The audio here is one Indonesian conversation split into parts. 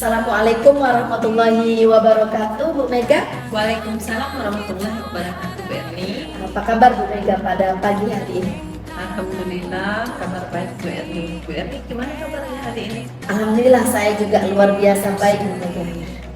Assalamualaikum warahmatullahi wabarakatuh, Bu Mega. Waalaikumsalam warahmatullahi wabarakatuh, Bu Erni. Apa kabar Bu Mega pada pagi hari ini? Alhamdulillah, kabar baik Bu Erni. Bu Erni, gimana kabarnya hari ini? Alhamdulillah saya juga luar biasa baik, Bu Mega.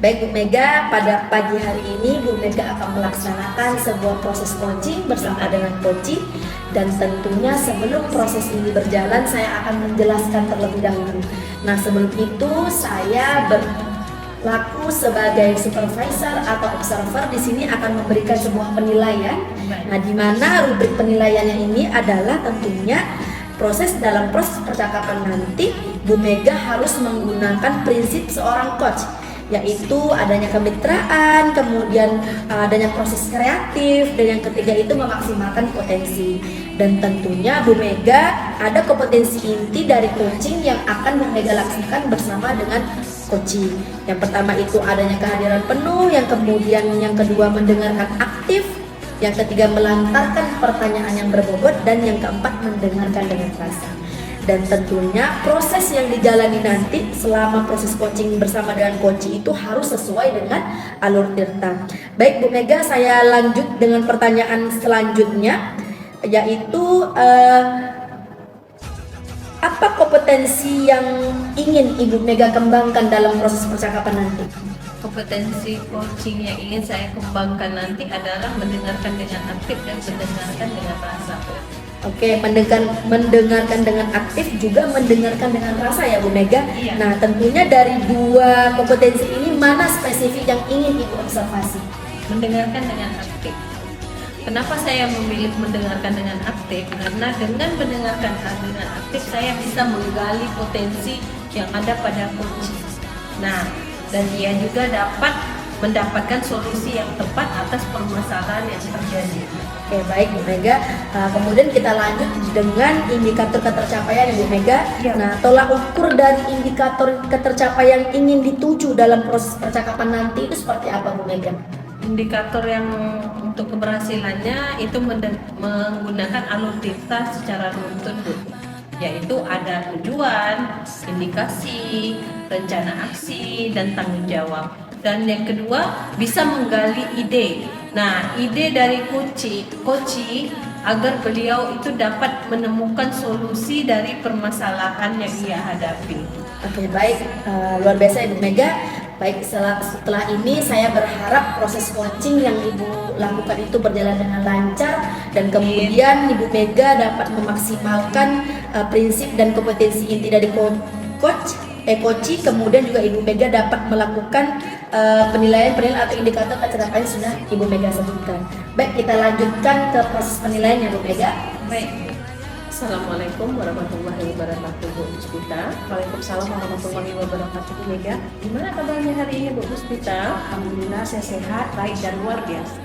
Baik Bu Mega, pada pagi hari ini Bu Mega akan melaksanakan sebuah proses coaching bersama dengan coaching. Dan tentunya sebelum proses ini berjalan saya akan menjelaskan terlebih dahulu. Nah sebelum itu saya berlaku sebagai supervisor atau observer di sini akan memberikan sebuah penilaian. Nah di mana rubrik penilaiannya ini adalah tentunya dalam proses percakapan nanti Bu Mega harus menggunakan prinsip seorang coach, yaitu adanya kemitraan, kemudian adanya proses kreatif, dan yang ketiga itu memaksimalkan potensi. Dan tentunya Bu Mega ada kompetensi inti dari coaching yang akan Bu Mega laksanakan bersama dengan coaching. Yang pertama itu adanya kehadiran penuh, yang kemudian yang kedua mendengarkan aktif, yang ketiga melantarkan pertanyaan yang berbobot, dan yang keempat mendengarkan dengan rasa. Dan tentunya proses yang dijalani nanti selama proses coaching bersama dengan coaching itu harus sesuai dengan alur tirta. Baik Bu Mega, saya lanjut dengan pertanyaan selanjutnya, yaitu apa kompetensi yang ingin Ibu Mega kembangkan dalam proses percakapan nanti? Kompetensi coaching yang ingin saya kembangkan nanti adalah mendengarkan dengan aktif dan mendengarkan dengan rasa. Oke, mendengarkan dengan aktif juga mendengarkan dengan rasa ya Bu Mega. Iya. Nah tentunya dari dua kompetensi ini mana spesifik yang ingin Ibu observasi? Mendengarkan dengan aktif. Kenapa saya memilih mendengarkan dengan aktif? Karena dengan mendengarkan dengan aktif saya bisa menggali potensi yang ada pada coaching. Nah, dan dia juga dapat mendapatkan solusi yang tepat atas permasalahan yang terjadi. Oke baik Bu Mega, kemudian kita lanjut dengan indikator ketercapaian Bu Mega. Ya. Nah tolak ukur dari indikator ketercapaian yang ingin dituju dalam proses percakapan nanti itu seperti apa Bu Mega? Indikator yang untuk keberhasilannya itu menggunakan alur tirta secara runtun, Bu. Yaitu ada tujuan, indikasi, rencana aksi, dan tanggung jawab. Dan yang kedua bisa menggali ide. Nah, ide dari coach agar beliau itu dapat menemukan solusi dari permasalahan yang ia hadapi. Oke baik, luar biasa Ibu Mega. Baik, setelah ini saya berharap proses coaching yang Ibu lakukan itu berjalan dengan lancar, dan kemudian Ibu Mega dapat memaksimalkan prinsip dan kompetensi inti dari coaching, kemudian juga Ibu Mega dapat melakukan penilaian atau indikator kecerdasan sudah Ibu Mega sebutkan. Baik, kita lanjutkan ke proses penilaian ya Bu Mega. Baik. Assalamualaikum warahmatullahi wabarakatuh, Bu Puspita. Waalaikumsalam warahmatullahi wabarakatuh, Bu Mega. Gimana kabarnya hari ini, Bu Puspita? Alhamdulillah saya sehat, baik dan luar biasa.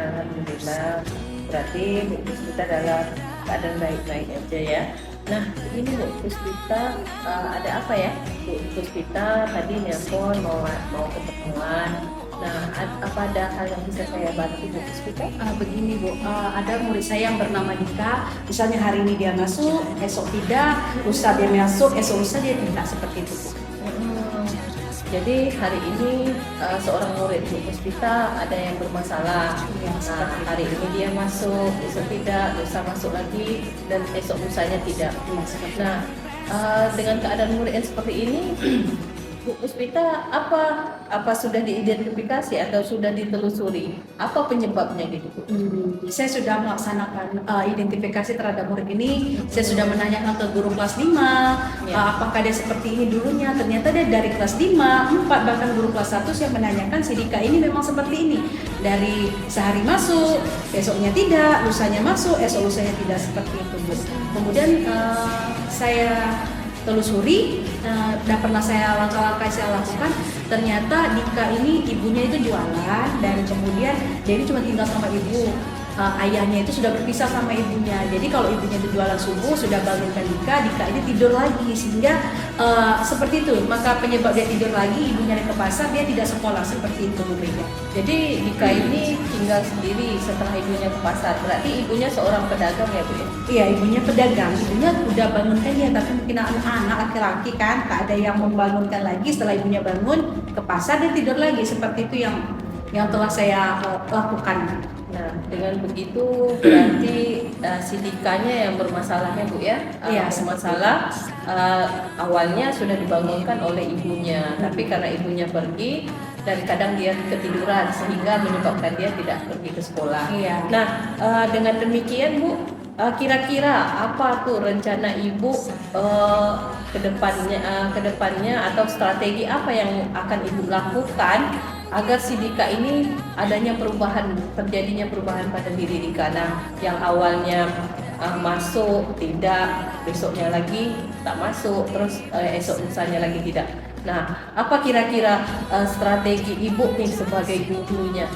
Alhamdulillah. Berarti Bu Puspita dalam keadaan baik-baik aja ya. Nah, ini Bu Puspita, ada apa ya? Bu Puspita tadi nelpon mau ketemuan. Nah, apa ada hal yang bisa saya bantu Bu Puspita? Begini Bu, ada murid saya yang bernama Dika. Misalnya hari ini dia masuk, esok tidak, lusa dia masuk, esok lusa dia tidak, seperti itu Bu. Jadi hari ini seorang murid Bu Puspita ada yang bermasalah. Iya, Nah, hari ini dia masuk, esok tidak, lusa masuk lagi, dan esok lusanya tidak. Nah, dengan keadaan murid yang seperti ini, Bu Puspita apa sudah diidentifikasi atau sudah ditelusuri apa penyebabnya gitu Bu? Saya sudah melaksanakan identifikasi terhadap murid ini. Saya sudah menanyakan ke guru kelas 5, apakah dia seperti ini dulunya. Ternyata dia dari kelas 5, 4, bahkan guru kelas 1 saya menanyakan si Dika ini memang seperti ini. Dari sehari masuk, besoknya tidak, lusanya masuk, esok lusanya tidak, seperti itu Bu. Kemudian saya telusuri, dan pernah langkah-langkah saya lakukan. Ternyata Dika ini ibunya itu jualan, dan kemudian dia ini cuma tinggal sama ibu. ayahnya itu sudah berpisah sama ibunya. Jadi kalau ibunya itu jualan subuh, sudah bangunkan Dika, Dika ini tidur lagi, sehingga seperti itu. Maka penyebab dia tidur lagi, ibunya ke pasar, dia tidak sekolah, seperti itu Bu Mega. Jadi Dika ini tinggal sendiri setelah ibunya ke pasar. Berarti ibunya seorang pedagang ya Bu ya? Iya, ibunya pedagang, ibunya udah bangunkan dia, tapi mungkin anak-anak laki-laki kan, tak ada yang membangunkan lagi. Setelah ibunya bangun ke pasar, dia tidur lagi. Seperti itu yang telah saya lakukan. Nah, dengan begitu berarti si Dikanya yang bermasalahnya Bu ya? Iya, masalah awalnya sudah dibangunkan oleh ibunya, tapi karena ibunya pergi dan kadang dia ketiduran sehingga menyebabkan dia tidak pergi ke sekolah. Iya. Nah, dengan demikian Bu, kira-kira apa tuh rencana Ibu ke depannya atau strategi apa yang akan Ibu lakukan agar si Dika ini terjadinya perubahan pada diri Dika. Nah, yang awalnya masuk tidak, besoknya lagi tak masuk, terus esok lusanya lagi tidak. Nah, apa kira-kira strategi Ibu nih sebagai gurunya?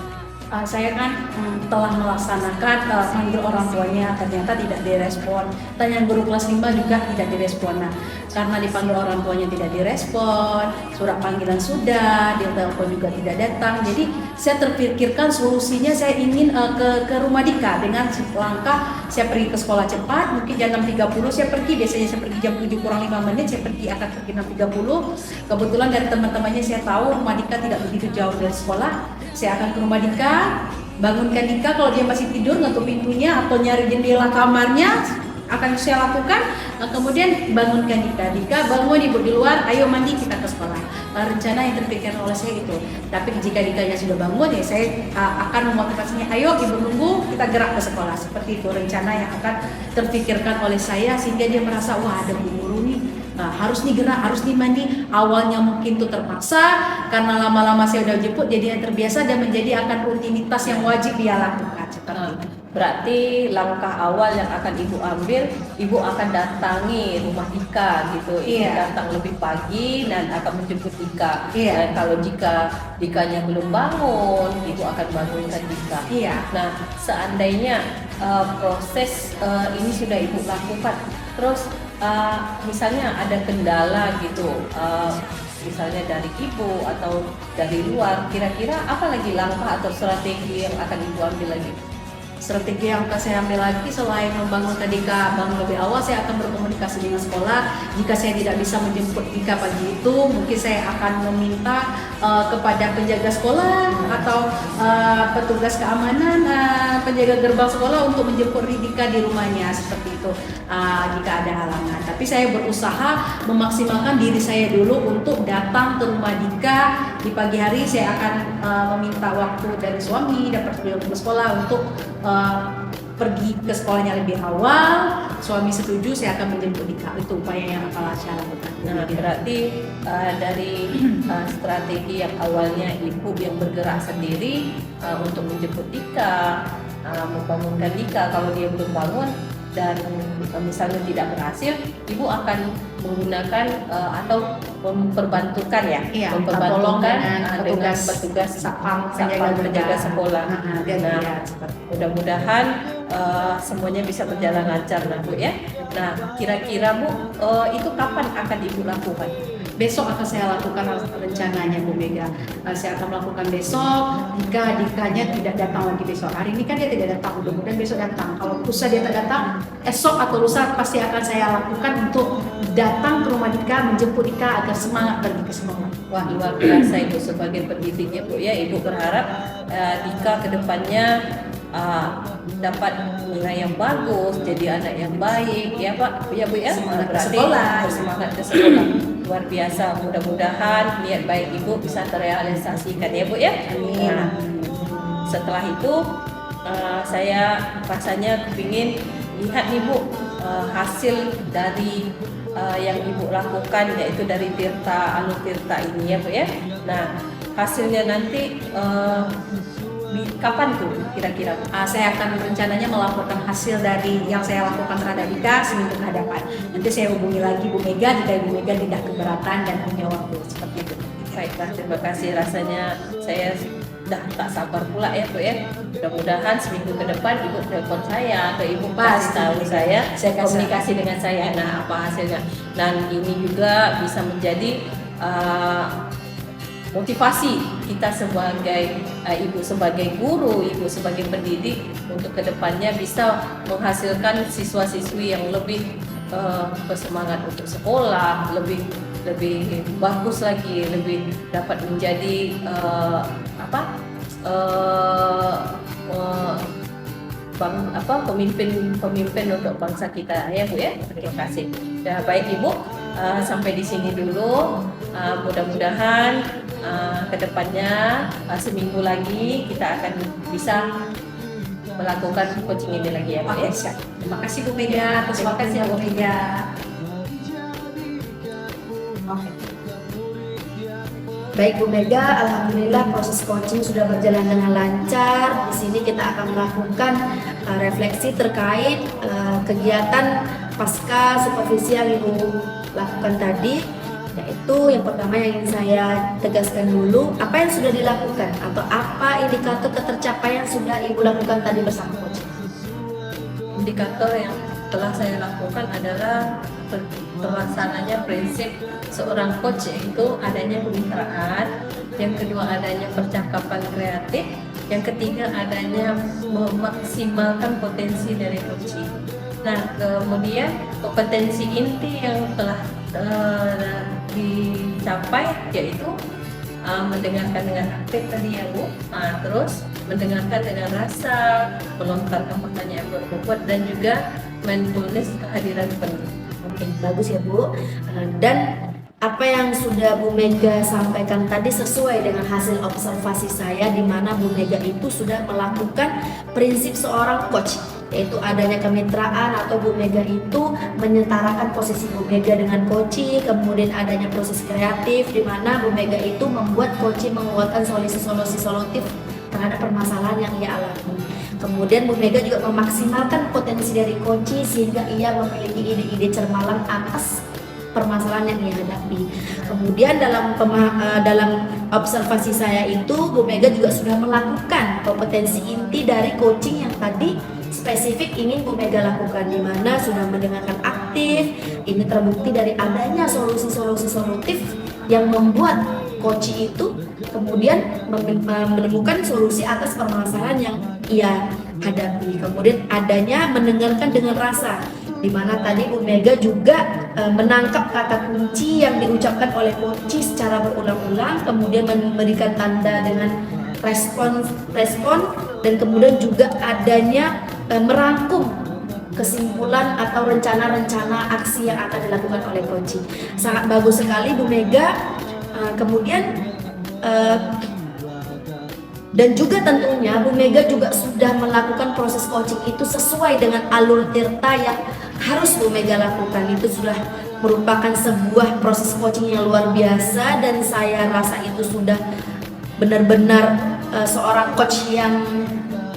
Saya kan telah melaksanakan manggil orang tuanya, ternyata tidak direspon. Tanya guru kelas 5 juga tidak direspon. Nah, karena dipanggil orang tuanya tidak direspon, surat panggilan sudah, dia telepon juga tidak datang. Jadi saya terpikirkan solusinya, saya ingin ke rumah Dika dengan langkah saya pergi ke sekolah cepat, mungkin jam 6.30 saya pergi, biasanya saya pergi jam 7 kurang 5 menit, saya akan pergi 6.30. Kebetulan dari teman-temannya saya tahu rumah Dika tidak begitu jauh dari sekolah. Saya akan ke rumah Dika, bangunkan Dika, kalau dia masih tidur ngetuk pintunya atau nyari jendela kamarnya akan saya lakukan. Kemudian bangunkan Dika, bangun Ibu di luar, ayo mandi kita ke sekolah. Rencana yang terpikirkan oleh saya itu. Tapi jika Dikanya sudah bangun ya saya akan memotivasinya, ayo Ibu nunggu, kita gerak ke sekolah. Seperti itu rencana yang akan terpikirkan oleh saya, sehingga dia merasa wah ada guru nih. Harus nih gerak, harus nih mandi. Awalnya mungkin tuh terpaksa, karena lama-lama saya udah jemput, jadi yang terbiasa dan menjadi akan rutinitas yang wajib dia lakukan. Berarti langkah awal yang akan Ibu ambil, Ibu akan datangi rumah Dika gitu. Ibu datang lebih pagi dan akan menjemput Dika. Dan kalau jika Dikanya belum bangun, Ibu akan bangunkan Dika. Nah, seandainya proses ini sudah Ibu lakukan, terus misalnya ada kendala gitu, misalnya dari Ibu atau dari luar, kira-kira apa lagi langkah atau strategi yang akan Ibu ambil lagi? Strategi yang akan saya ambil lagi selain membangunkan Dika bangun lebih awal, saya akan berkomunikasi dengan sekolah. Jika saya tidak bisa menjemput Dika pagi itu, mungkin saya akan meminta kepada penjaga sekolah atau petugas keamanan, penjaga gerbang sekolah untuk menjemput Dika di rumahnya, seperti itu jika ada halangan. Tapi saya berusaha memaksimalkan diri saya dulu untuk datang ke rumah Dika di pagi hari. Saya akan meminta waktu dari suami dan persetujuan ke sekolah untuk pergi ke sekolahnya lebih awal. Suami setuju, saya akan menjemput Dika. Itu upaya yang akan saya lakukan. Nah, berarti dari strategi yang awalnya Ibu yang bergerak sendiri untuk menjemput Dika, membangunkan Dika kalau dia belum bangun, dan misalnya tidak berhasil, Ibu akan menggunakan atau memperbantukan memperbantukan dengan petugas satpam penjaga sekolah. Nah, mudah-mudahan semuanya bisa berjalan lancar lah Bu ya. Nah, kira-kira Bu, itu kapan akan Ibu lakukan? Besok akan saya lakukan rencananya Bu Mega. Saya akan melakukan besok. Jika Dikanya tidak datang lagi besok, hari ini kan dia tidak datang, mudah-mudahan besok datang. Kalau lusa dia tak datang, esok atau lusa pasti akan saya lakukan untuk datang ke rumah Dika, menjemput Dika agar semangat pergi ke sekolah. Wah, luar biasa Ibu sebagai pendidik ya Bu ya. Ibu berharap Dika kedepannya dapat nilai yang bagus, jadi anak yang baik ya Pak, ya Bu ya. Semangat Berarti ke sekolah. semangat ke sekolah. Luar biasa, mudah-mudahan niat baik Ibu bisa terrealisasikan ya Bu ya. Amin. Nah, setelah itu saya rasanya kepingin lihat nih Bu hasil dari yang Ibu lakukan, yaitu dari Tirta Anu Tirta ini ya Bu ya. Nah, hasilnya nanti kapan tuh kira-kira? Saya akan rencananya melaporkan hasil dari yang saya lakukan terhadap Dika seminggu ke hadapan. Nanti saya hubungi lagi Bu Mega jika Ibu Mega tidak keberatan dan punya waktu, seperti itu. Baiklah, terima kasih. Rasanya saya dah tak sabar pula ya Bu ya. Mudah-mudahan seminggu ke depan Ibu telepon saya atau Ibu Pasti. kasih tahu saya Saya kasih. komunikasi dengan saya, nah apa hasilnya. Dan ini juga bisa menjadi motivasi kita sebagai ibu sebagai guru, ibu sebagai pendidik untuk kedepannya bisa menghasilkan siswa-siswi yang lebih bersemangat untuk sekolah, lebih bagus lagi, lebih dapat menjadi pemimpin untuk bangsa kita ya Bu ya. Terima kasih. Ya, baik Ibu, sampai di sini dulu. Mudah-mudahan kedepannya seminggu lagi kita akan bisa melakukan coaching ini lagi ya Bu ya. Oke, siap. Terima kasih Bu Mega atas Terima kasih, waktunya Bu Bu Mega. Oke. Baik Bu Mega, alhamdulillah proses coaching sudah berjalan dengan lancar. Di sini kita akan melakukan refleksi terkait kegiatan pasca supervisi yang Ibu lakukan tadi, yaitu yang pertama yang ingin saya tegaskan dulu, apa yang sudah dilakukan atau apa indikator ketercapaian sudah Ibu lakukan tadi bersama coaching. Indikator yang telah saya lakukan adalah terlaksananya prinsip seorang coach, yaitu adanya kemitraan, yang kedua adanya percakapan kreatif, yang ketiga adanya memaksimalkan potensi dari coaching. Nah, kemudian kompetensi inti yang telah dicapai yaitu mendengarkan dengan aktif tadi ya Bu, terus mendengarkan dengan rasa, melontarkan pertanyaan berbobot, dan juga mindfulness, kehadiran penuh. Oke, bagus ya Bu. Dan apa yang sudah Bu Mega sampaikan tadi sesuai dengan hasil observasi saya, di mana Bu Mega itu sudah melakukan prinsip seorang coach, yaitu adanya kemitraan atau Bu Mega itu menyetarakan posisi Bu Mega dengan coaching, kemudian adanya proses kreatif di mana Bu Mega itu membuat coaching mengeluarkan solusi-solusi solutif terhadap permasalahan yang ia alami. Kemudian Bu Mega juga memaksimalkan potensi dari coaching sehingga ia memiliki ide-ide cermalang atas permasalahan yang ia hadapi. Kemudian dalam observasi saya itu Bu Mega juga sudah melakukan kompetensi inti dari coaching yang tadi spesifik ingin Bu Mega lakukan, di mana sudah mendengarkan aktif. Ini terbukti dari adanya solusi-solusi solutif yang membuat coaching itu kemudian menemukan solusi atas permasalahan yang ia hadapi. Kemudian adanya mendengarkan dengan rasa, di mana tadi Bu Mega juga menangkap kata kunci yang diucapkan oleh coach secara berulang-ulang, kemudian memberikan tanda dengan respon, dan kemudian juga adanya merangkum kesimpulan atau rencana-rencana aksi yang akan dilakukan oleh coach. Sangat bagus sekali Bu Mega. Kemudian dan juga tentunya Bu Mega juga sudah melakukan proses coaching itu sesuai dengan alur tirta yang harus Bu Mega lakukan. Itu sudah merupakan sebuah proses coaching yang luar biasa, dan saya rasa itu sudah benar-benar seorang coach yang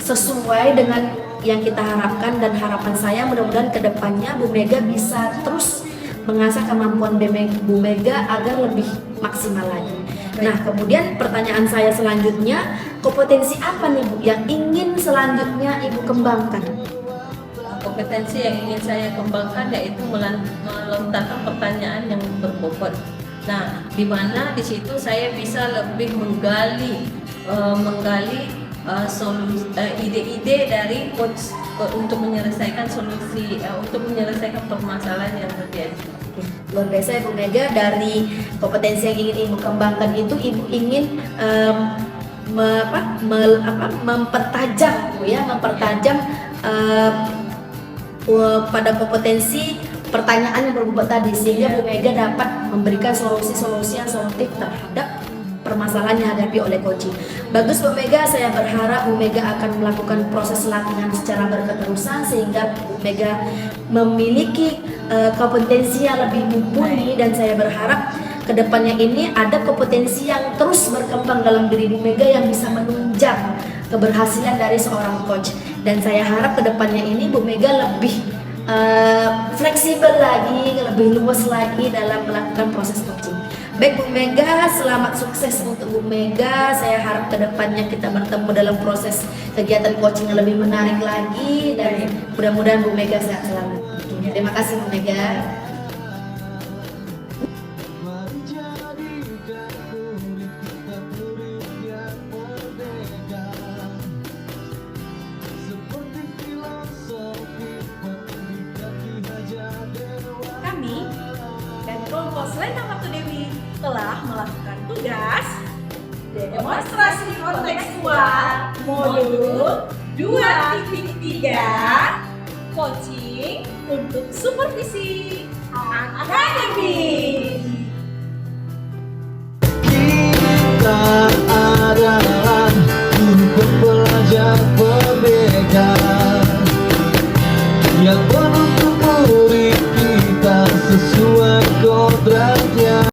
sesuai dengan yang kita harapkan. Dan harapan saya mudah-mudahan kedepannya Bu Mega bisa terus mengasah kemampuan Bu Mega agar lebih maksimal lagi. Nah, kemudian pertanyaan saya selanjutnya, kompetensi apa nih Bu yang ingin selanjutnya Ibu kembangkan? Kompetensi yang ingin saya kembangkan yaitu melontarkan pertanyaan yang berbobot. Nah, di mana di situ saya bisa lebih menggali ide-ide dari coach untuk menyelesaikan untuk menyelesaikan permasalahan yang terjadi. Luar biasa ya Bu Mega, dari kompetensi yang ingin Ibu kembangkan itu Ibu ingin mempertajam Bu ya, pada kompetensi pertanyaan yang berbobot tadi, sehingga Bu Mega dapat memberikan solusi-solusi yang solutif terhadap permasalahan yang dihadapi oleh coaching. Bagus Bu Mega, saya berharap Bu Mega akan melakukan proses latihan secara berketerusan sehingga Bu Mega memiliki kompetensi yang lebih mumpuni, dan saya berharap kedepannya ini ada kompetensi yang terus berkembang dalam diri Bu Mega yang bisa menunjang keberhasilan dari seorang coach. Dan saya harap kedepannya ini Bu Mega lebih fleksibel lagi, lebih luas lagi dalam melakukan proses coaching. Baik Bu Mega, selamat sukses untuk Bu Mega. Saya harap kedepannya kita bertemu dalam proses kegiatan coaching yang lebih menarik lagi dan mudah-mudahan Bu Mega sehat selalu. Terima kasih Bu Mega. Kami dan kelompok Selendang Waktu Dewi telah melakukan tugas demonstrasi kontekstual modul 2.3 coaching untuk supervisi akademik. Kita adalah guru pembelajar berbeda yang menuntut murid kita sesuai kodratnya.